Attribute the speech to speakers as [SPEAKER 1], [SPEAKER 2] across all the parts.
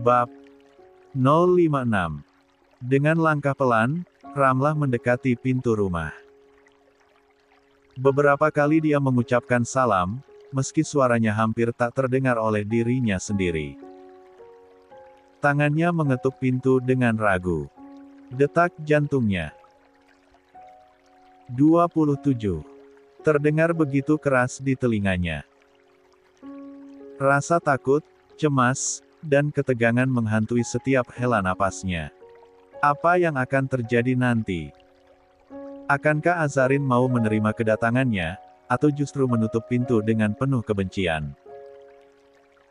[SPEAKER 1] Bab 056. Dengan langkah pelan, Ramlah mendekati pintu rumah. Beberapa kali dia mengucapkan salam, meski suaranya hampir tak terdengar oleh dirinya sendiri. Tangannya mengetuk pintu dengan ragu. Detak jantungnya 27. Terdengar begitu keras di telinganya. Rasa takut, cemas, dan ketegangan menghantui setiap hela napasnya. Apa yang akan terjadi nanti? Akankah Azarin mau menerima kedatangannya, atau justru menutup pintu dengan penuh kebencian?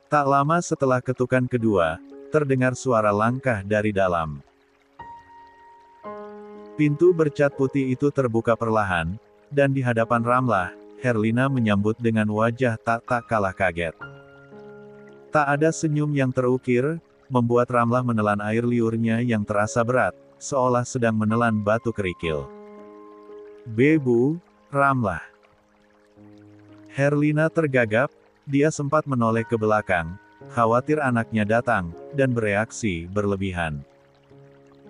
[SPEAKER 1] Tak lama setelah ketukan kedua, terdengar suara langkah dari dalam. Pintu bercat putih itu terbuka perlahan, dan di hadapan Ramlah, Herlina menyambut dengan wajah tak kalah kaget. Tak ada senyum yang terukir, membuat Ramlah menelan air liurnya yang terasa berat, seolah sedang menelan batu kerikil. "Bebu, Ramlah." Herlina tergagap, dia sempat menoleh ke belakang, khawatir anaknya datang, dan bereaksi berlebihan.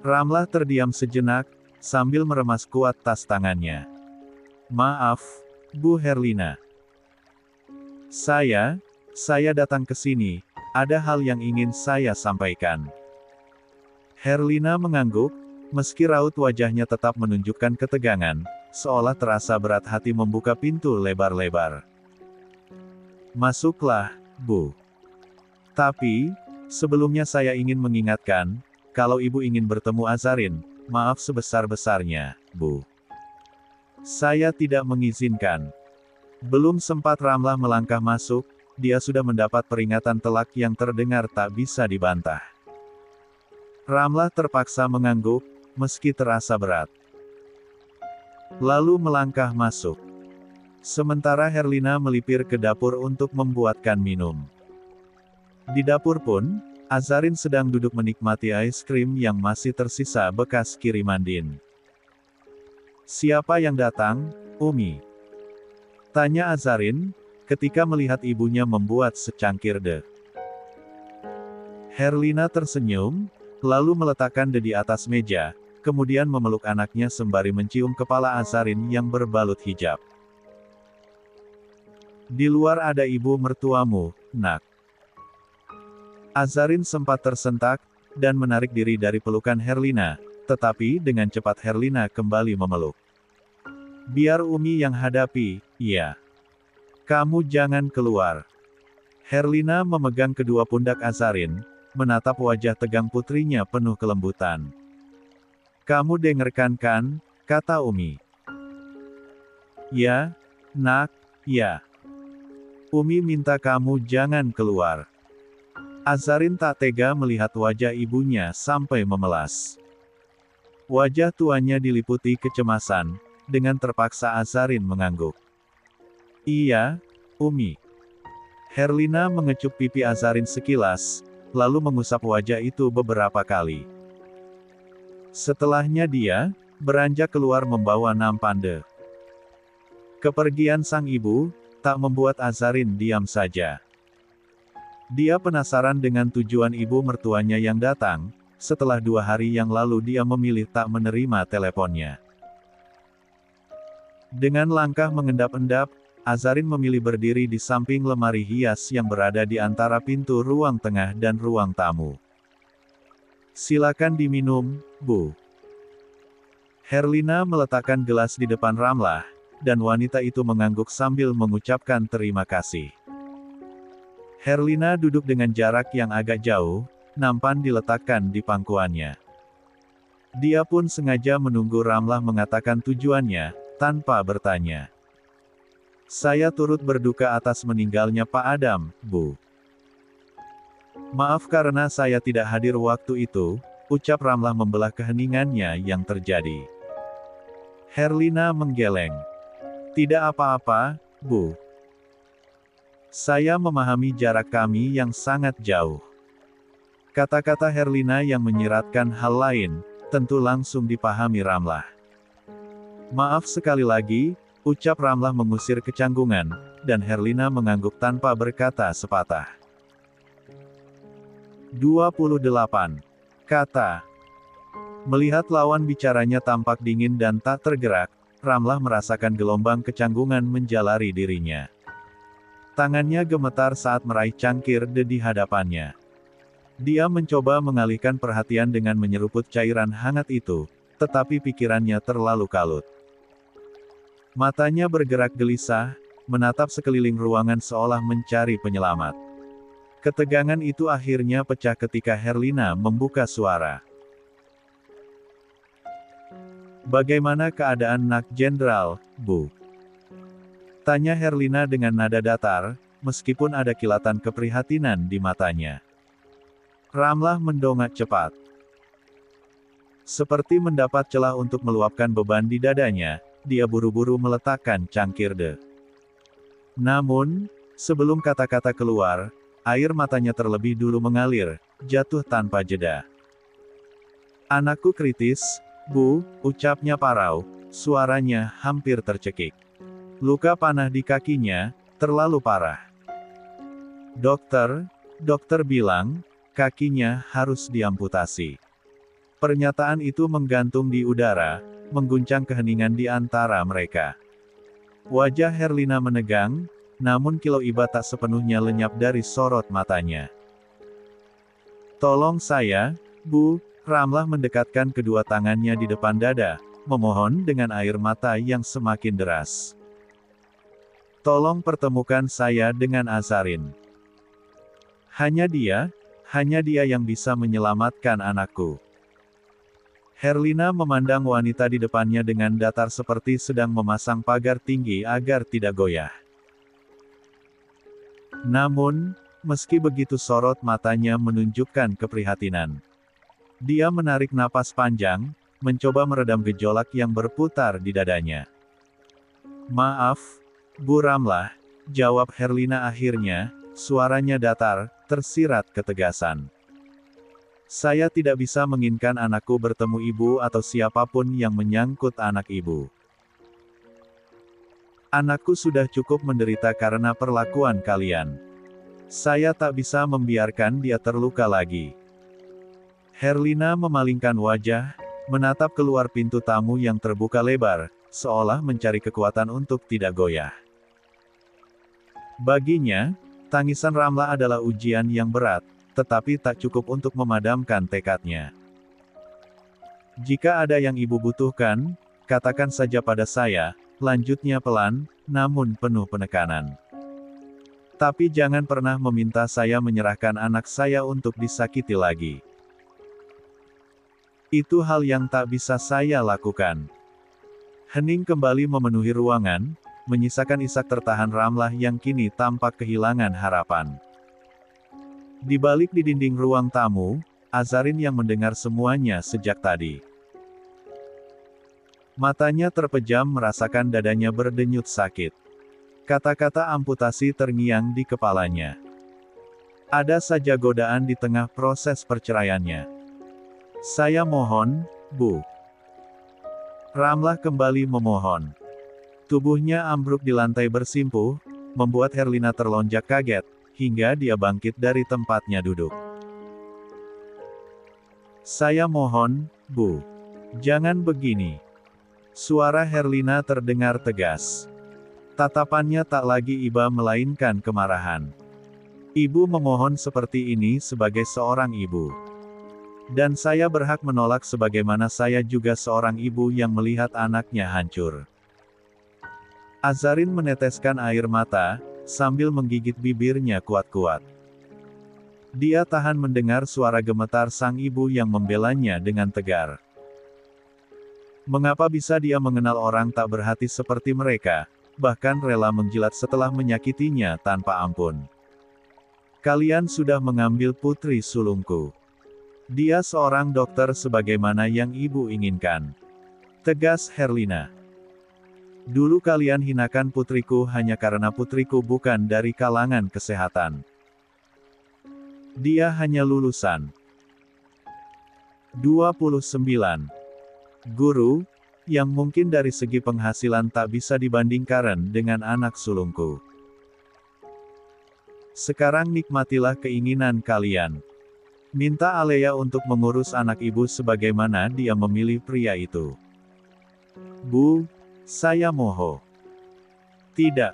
[SPEAKER 1] Ramlah terdiam sejenak, sambil meremas kuat tas tangannya. "Maaf, Bu Herlina. Saya datang ke sini, ada hal yang ingin saya sampaikan." Herlina mengangguk, meski raut wajahnya tetap menunjukkan ketegangan, seolah terasa berat hati membuka pintu lebar-lebar. "Masuklah, Bu. Tapi, sebelumnya saya ingin mengingatkan, kalau Ibu ingin bertemu Azarin, maaf sebesar-besarnya, Bu. Saya tidak mengizinkan." Belum sempat Ramlah melangkah masuk, dia sudah mendapat peringatan telak yang terdengar tak bisa dibantah. Ramlah terpaksa mengangguk, meski terasa berat. Lalu melangkah masuk. Sementara Herlina melipir ke dapur untuk membuatkan minum. Di dapur pun, Azarin sedang duduk menikmati es krim yang masih tersisa bekas kiriman Din. "Siapa yang datang, Umi?" tanya Azarin, ketika melihat ibunya membuat secangkir teh. Herlina tersenyum, lalu meletakkan teh di atas meja, kemudian memeluk anaknya sembari mencium kepala Azarin yang berbalut hijab. "Di luar ada ibu mertuamu, Nak." Azarin sempat tersentak, dan menarik diri dari pelukan Herlina, tetapi dengan cepat Herlina kembali memeluk. "Biar Umi yang hadapi, ya. Kamu jangan keluar." Herlina memegang kedua pundak Azarin, menatap wajah tegang putrinya penuh kelembutan. "Kamu dengarkan kan, kata Umi?" "Ya, Nak, ya. Umi minta kamu jangan keluar." Azarin tak tega melihat wajah ibunya sampai memelas. Wajah tuanya diliputi kecemasan, dengan terpaksa Azarin mengangguk. "Iya, Umi." Herlina mengecup pipi Azarin sekilas, lalu mengusap wajah itu beberapa kali. Setelahnya dia beranjak keluar membawa nampan teh. Kepergian sang ibu tak membuat Azarin diam saja. Dia penasaran dengan tujuan ibu mertuanya yang datang, setelah 2 hari yang lalu dia memilih tak menerima teleponnya. Dengan langkah mengendap-endap, Azarin memilih berdiri di samping lemari hias yang berada di antara pintu ruang tengah dan ruang tamu. "Silakan diminum, Bu." Herlina meletakkan gelas di depan Ramlah, dan wanita itu mengangguk sambil mengucapkan terima kasih. Herlina duduk dengan jarak yang agak jauh, nampan diletakkan di pangkuannya. Dia pun sengaja menunggu Ramlah mengatakan tujuannya, tanpa bertanya. "Saya turut berduka atas meninggalnya Pak Adam, Bu. Maaf karena saya tidak hadir waktu itu," ucap Ramlah membelah keheningannya yang terjadi. Herlina menggeleng. "Tidak apa-apa, Bu. Saya memahami jarak kami yang sangat jauh." Kata-kata Herlina yang menyiratkan hal lain, tentu langsung dipahami Ramlah. "Maaf sekali lagi," ucap Ramlah mengusir kecanggungan, dan Herlina mengangguk tanpa berkata sepatah. 28. Kata. Melihat lawan bicaranya tampak dingin dan tak tergerak, Ramlah merasakan gelombang kecanggungan menjalari dirinya. Tangannya gemetar saat meraih cangkir di hadapannya. Dia mencoba mengalihkan perhatian dengan menyeruput cairan hangat itu, tetapi pikirannya terlalu kalut. Matanya bergerak gelisah, menatap sekeliling ruangan seolah mencari penyelamat. Ketegangan itu akhirnya pecah ketika Herlina membuka suara. "Bagaimana keadaan Nak Jenderal, Bu?" Tanya Herlina dengan nada datar, meskipun ada kilatan keprihatinan di matanya. Ramlah mendongak cepat. Seperti mendapat celah untuk meluapkan beban di dadanya, dia buru-buru meletakkan cangkir de. Namun, sebelum kata-kata keluar, air matanya terlebih dulu mengalir, jatuh tanpa jeda. "Anakku kritis, Bu," ucapnya parau, suaranya hampir tercekik. "Luka panah di kakinya, terlalu parah. Dokter bilang, kakinya harus diamputasi." Pernyataan itu menggantung di udara, mengguncang keheningan di antara mereka. Wajah Herlina menegang, namun kilau iba tak sepenuhnya lenyap dari sorot matanya. "Tolong saya, Bu." Ramlah mendekatkan kedua tangannya di depan dada, memohon dengan air mata yang semakin deras. "Tolong pertemukan saya dengan Azarin. Hanya dia yang bisa menyelamatkan anakku." Herlina memandang wanita di depannya dengan datar seperti sedang memasang pagar tinggi agar tidak goyah. Namun, meski begitu sorot matanya menunjukkan keprihatinan. Dia menarik napas panjang, mencoba meredam gejolak yang berputar di dadanya. "Maaf, Bu Ramlah," jawab Herlina akhirnya, suaranya datar, tersirat ketegasan. "Saya tidak bisa menginginkan anakku bertemu ibu atau siapapun yang menyangkut anak ibu. Anakku sudah cukup menderita karena perlakuan kalian. Saya tak bisa membiarkan dia terluka lagi." Herlina memalingkan wajah, menatap keluar pintu tamu yang terbuka lebar, seolah mencari kekuatan untuk tidak goyah. Baginya, tangisan Ramlah adalah ujian yang berat, tetapi tak cukup untuk memadamkan tekadnya. "Jika ada yang ibu butuhkan, katakan saja pada saya," lanjutnya pelan, namun penuh penekanan. "Tapi jangan pernah meminta saya menyerahkan anak saya untuk disakiti lagi. Itu hal yang tak bisa saya lakukan." Hening kembali memenuhi ruangan, menyisakan isak tertahan Ramlah yang kini tampak kehilangan harapan. Di balik di dinding ruang tamu, Azarin yang mendengar semuanya sejak tadi. Matanya terpejam merasakan dadanya berdenyut sakit. Kata-kata amputasi terngiang di kepalanya. Ada saja godaan di tengah proses perceraiannya. "Saya mohon, Bu." Ramlah kembali memohon. Tubuhnya ambruk di lantai bersimpuh, membuat Herlina terlonjak kaget, hingga dia bangkit dari tempatnya duduk. "Saya mohon, Bu. Jangan begini." Suara Herlina terdengar tegas. Tatapannya tak lagi iba melainkan kemarahan. "Ibu memohon seperti ini sebagai seorang ibu. Dan saya berhak menolak sebagaimana saya juga seorang ibu yang melihat anaknya hancur." Azarin meneteskan air mata, sambil menggigit bibirnya kuat-kuat. Dia tahan mendengar suara gemetar sang ibu yang membelanya dengan tegar. Mengapa bisa dia mengenal orang tak berhati seperti mereka, bahkan rela menjilat setelah menyakitinya tanpa ampun? "Kalian sudah mengambil putri sulungku. Dia seorang dokter sebagaimana yang ibu inginkan," tegas Herlina. "Dulu kalian hinakan putriku hanya karena putriku bukan dari kalangan kesehatan. Dia hanya lulusan 29. Guru, yang mungkin dari segi penghasilan tak bisa dibandingkan dengan anak sulungku. Sekarang nikmatilah keinginan kalian. Minta Alea untuk mengurus anak ibu sebagaimana dia memilih pria itu. Bu, saya mohon. Tidak.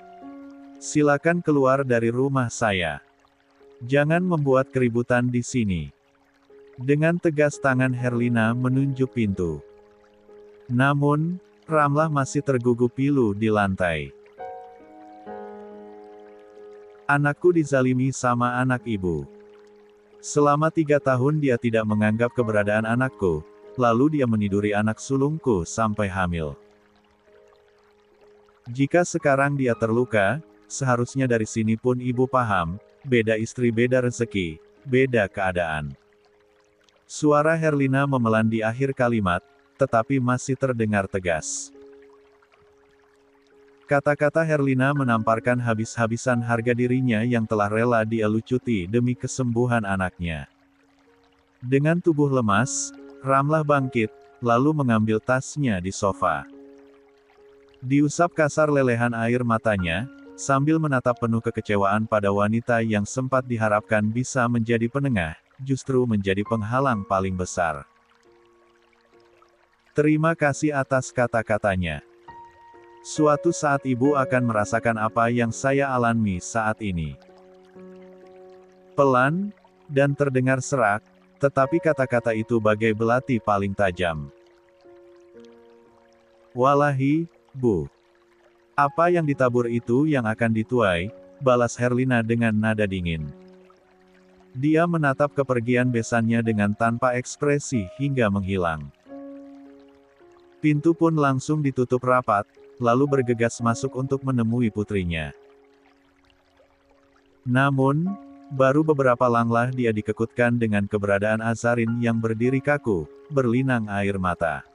[SPEAKER 1] Silakan keluar dari rumah saya. Jangan membuat keributan di sini. Dengan tegas tangan Herlina menunjuk pintu. Namun, Ramlah masih tergugup pilu di lantai. Anakku dizalimi sama anak ibu. Selama 3 tahun dia tidak menganggap keberadaan anakku, lalu dia meniduri anak sulungku sampai hamil. Jika sekarang dia terluka, seharusnya dari sini pun ibu paham, beda istri beda rezeki, beda keadaan. Suara Herlina memelan di akhir kalimat, tetapi masih terdengar tegas. Kata-kata Herlina menamparkan habis-habisan harga dirinya yang telah rela dia lucuti demi kesembuhan anaknya. Dengan tubuh lemas, Ramlah bangkit, lalu mengambil tasnya di sofa. Diusap kasar lelehan air matanya, sambil menatap penuh kekecewaan pada wanita yang sempat diharapkan bisa menjadi penengah, justru menjadi penghalang paling besar. Terima kasih atas kata-katanya. Suatu saat ibu akan merasakan apa yang saya alami saat ini. Pelan, dan terdengar serak, tetapi kata-kata itu bagai belati paling tajam. Wallahi, Bu. Apa yang ditabur itu yang akan dituai, balas Herlina dengan nada dingin. Dia menatap kepergian besannya dengan tanpa ekspresi hingga menghilang. Pintu pun langsung ditutup rapat, lalu bergegas masuk untuk menemui putrinya. Namun, baru beberapa langkah dia dikekutkan dengan keberadaan Azarin yang berdiri kaku, berlinang air mata.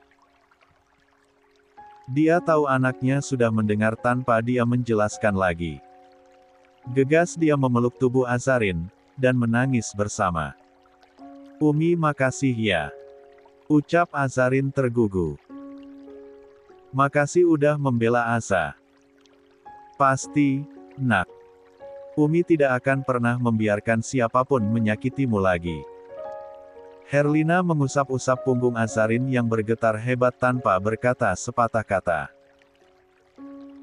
[SPEAKER 1] Dia tahu anaknya sudah mendengar tanpa dia menjelaskan lagi. Gegas dia memeluk tubuh Azarin, dan menangis bersama. Umi makasih ya. Ucap Azarin tergugu. Makasih udah membela Asa. Pasti, nak. Umi tidak akan pernah membiarkan siapapun menyakitimu lagi. Herlina mengusap-usap punggung Azarin yang bergetar hebat tanpa berkata sepatah kata.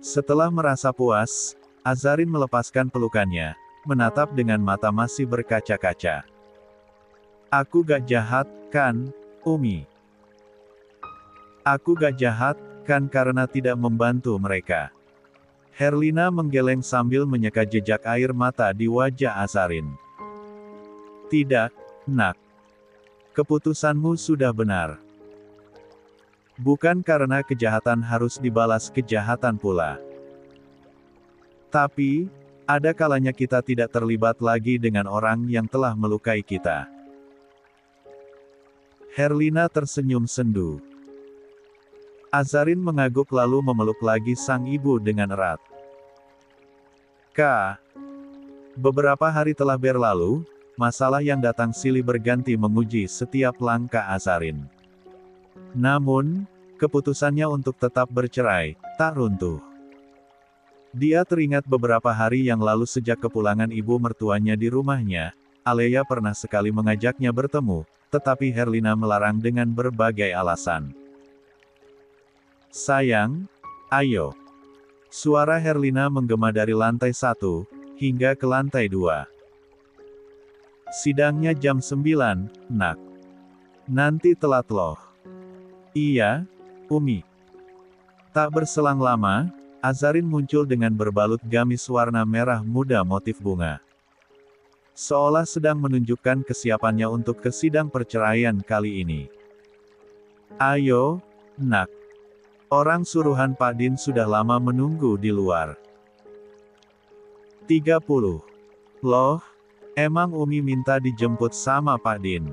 [SPEAKER 1] Setelah merasa puas, Azarin melepaskan pelukannya, menatap dengan mata masih berkaca-kaca. Aku gak jahat, kan, Umi? Aku gak jahat, kan karena tidak membantu mereka. Herlina menggeleng sambil menyeka jejak air mata di wajah Azarin. Tidak, nak. Keputusanmu sudah benar. Bukan karena kejahatan harus dibalas kejahatan pula. Tapi, ada kalanya kita tidak terlibat lagi dengan orang yang telah melukai kita. Herlina tersenyum sendu. Azarin mengangguk lalu memeluk lagi sang ibu dengan erat. Kak, beberapa hari telah berlalu, masalah yang datang silih berganti menguji setiap langkah Azarin. Namun, keputusannya untuk tetap bercerai, tak runtuh. Dia teringat beberapa hari yang lalu sejak kepulangan ibu mertuanya di rumahnya, Alea pernah sekali mengajaknya bertemu, tetapi Herlina melarang dengan berbagai alasan. Sayang, ayo. Suara Herlina menggema dari lantai 1, hingga ke lantai 2. Sidangnya jam 9, nak. Nanti telat loh. Iya, Umi. Tak berselang lama, Azarin muncul dengan berbalut gamis warna merah muda motif bunga. Seolah sedang menunjukkan kesiapannya untuk ke sidang perceraian kali ini. Ayo, nak. Orang suruhan Pak Din sudah lama menunggu di luar. 30. Loh, emang Umi minta dijemput sama Pak Din?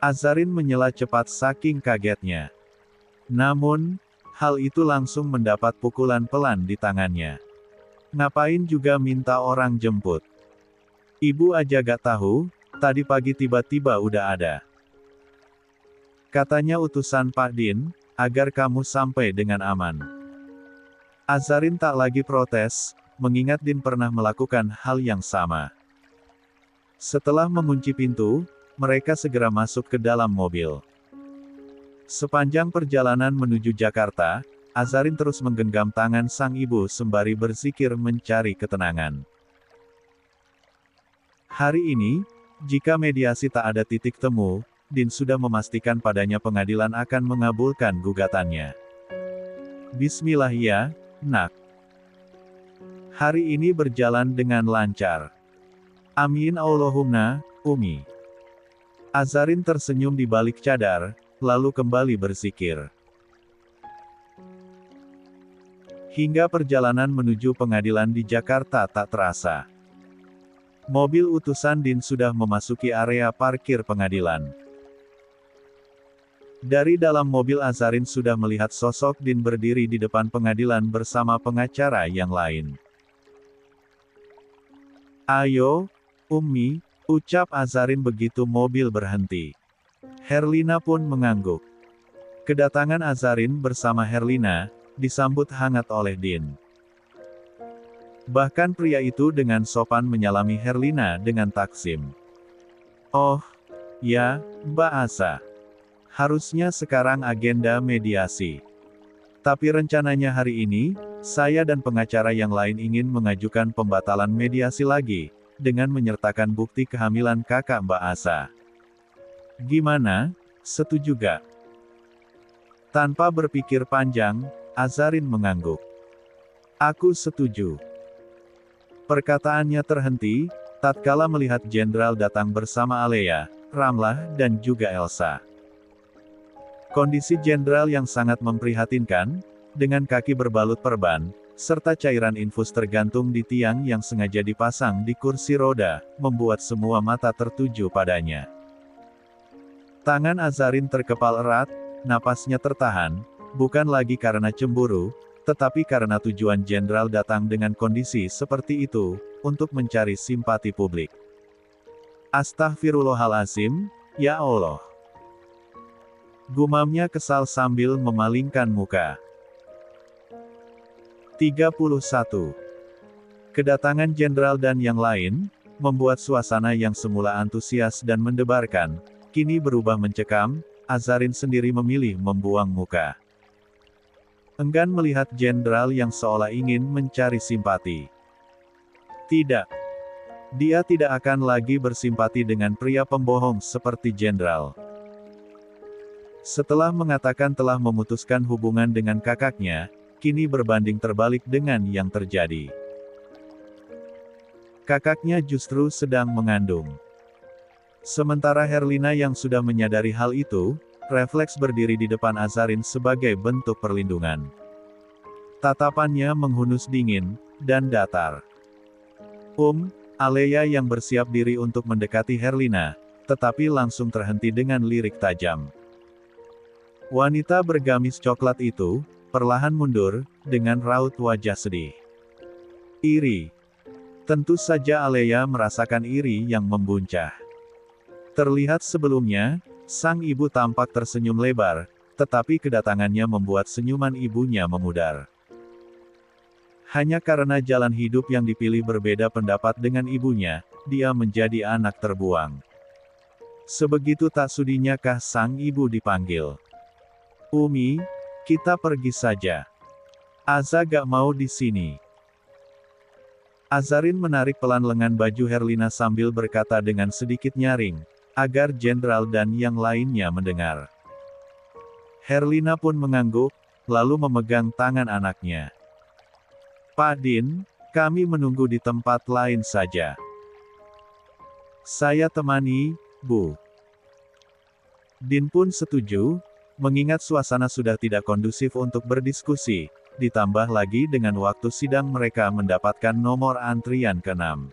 [SPEAKER 1] Azarin menyela cepat saking kagetnya. Namun, hal itu langsung mendapat pukulan pelan di tangannya. Ngapain juga minta orang jemput? Ibu aja gak tahu, tadi pagi tiba-tiba udah ada. Katanya utusan Pak Din, agar kamu sampai dengan aman. Azarin tak lagi protes, mengingat Din pernah melakukan hal yang sama. Setelah mengunci pintu, mereka segera masuk ke dalam mobil. Sepanjang perjalanan menuju Jakarta, Azarin terus menggenggam tangan sang ibu sembari berzikir mencari ketenangan. Hari ini, jika mediasi tak ada titik temu, Din sudah memastikan padanya pengadilan akan mengabulkan gugatannya. Bismillah ya, nak. Hari ini berjalan dengan lancar. Amin Allahumma, Umi. Azarin tersenyum di balik cadar, lalu kembali berzikir. Hingga perjalanan menuju pengadilan di Jakarta tak terasa. Mobil utusan Din sudah memasuki area parkir pengadilan. Dari dalam mobil Azarin sudah melihat sosok Din berdiri di depan pengadilan bersama pengacara yang lain. Ayo, Umi, ucap Azarin begitu mobil berhenti. Herlina pun mengangguk. Kedatangan Azarin bersama Herlina disambut hangat oleh Din. Bahkan pria itu dengan sopan menyalami Herlina dengan taksim. Oh, ya, Mbak Asa. Harusnya sekarang agenda mediasi. Tapi rencananya hari ini, saya dan pengacara yang lain ingin mengajukan pembatalan mediasi lagi, dengan menyertakan bukti kehamilan kakak Mbak Asa. Gimana, setuju gak? Tanpa berpikir panjang, Azarin mengangguk. Aku setuju. Perkataannya terhenti, tatkala melihat jenderal datang bersama Alea, Ramlah, dan juga Elsa. Kondisi jenderal yang sangat memprihatinkan, dengan kaki berbalut perban, serta cairan infus tergantung di tiang yang sengaja dipasang di kursi roda, membuat semua mata tertuju padanya. Tangan Azarin terkepal erat, napasnya tertahan, bukan lagi karena cemburu, tetapi karena tujuan jenderal datang dengan kondisi seperti itu, untuk mencari simpati publik. Astaghfirullahalazim, ya Allah. Gumamnya kesal sambil memalingkan muka. 31. Kedatangan jenderal dan yang lain, membuat suasana yang semula antusias dan mendebarkan, kini berubah mencekam. Azarin sendiri memilih membuang muka. Enggan melihat jenderal yang seolah ingin mencari simpati. Tidak. Dia tidak akan lagi bersimpati dengan pria pembohong seperti jenderal. Setelah mengatakan telah memutuskan hubungan dengan kakaknya, kini berbanding terbalik dengan yang terjadi. Kakaknya justru sedang mengandung. Sementara Herlina yang sudah menyadari hal itu, refleks berdiri di depan Azarin sebagai bentuk perlindungan. Tatapannya menghunus dingin, dan datar. Alea yang bersiap diri untuk mendekati Herlina, tetapi langsung terhenti dengan lirik tajam. Wanita bergamis coklat itu, perlahan mundur, dengan raut wajah sedih. Iri. Tentu saja Alea merasakan iri yang membuncah. Terlihat sebelumnya, sang ibu tampak tersenyum lebar, tetapi kedatangannya membuat senyuman ibunya memudar. Hanya karena jalan hidup yang dipilih berbeda pendapat dengan ibunya, dia menjadi anak terbuang. Sebegitu tak sudinyakah sang ibu dipanggil. Umi, kita pergi saja. Aza gak mau di sini. Azarin menarik pelan lengan baju Herlina sambil berkata dengan sedikit nyaring, agar jenderal dan yang lainnya mendengar. Herlina pun mengangguk, lalu memegang tangan anaknya. Pak Din, kami menunggu di tempat lain saja. Saya temani, Bu. Din pun setuju, mengingat suasana sudah tidak kondusif untuk berdiskusi, ditambah lagi dengan waktu sidang mereka mendapatkan nomor antrian ke-6.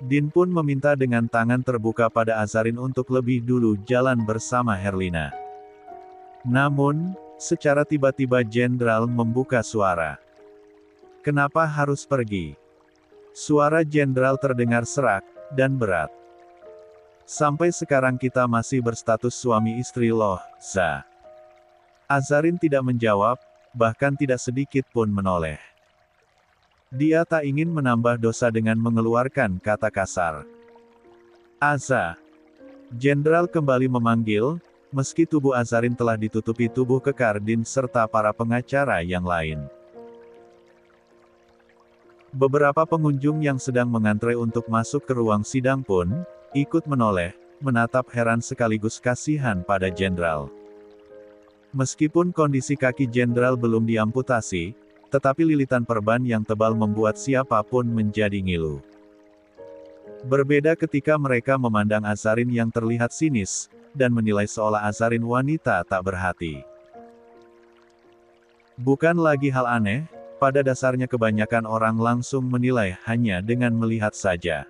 [SPEAKER 1] Din pun meminta dengan tangan terbuka pada Azarin untuk lebih dulu jalan bersama Herlina. Namun, secara tiba-tiba jenderal membuka suara. Kenapa harus pergi? Suara jenderal terdengar serak, dan berat. Sampai sekarang kita masih berstatus suami istri loh, Za. Azarin tidak menjawab, bahkan tidak sedikit pun menoleh. Dia tak ingin menambah dosa dengan mengeluarkan kata kasar. Aza, Jenderal kembali memanggil, meski tubuh Azarin telah ditutupi tubuh Kekardin serta para pengacara yang lain. Beberapa pengunjung yang sedang mengantre untuk masuk ke ruang sidang pun, ikut menoleh, menatap heran sekaligus kasihan pada jenderal. Meskipun kondisi kaki jenderal belum diamputasi, tetapi lilitan perban yang tebal membuat siapapun menjadi ngilu. Berbeda ketika mereka memandang Azarin yang terlihat sinis, dan menilai seolah Azarin wanita tak berhati. Bukan lagi hal aneh, pada dasarnya kebanyakan orang langsung menilai hanya dengan melihat saja.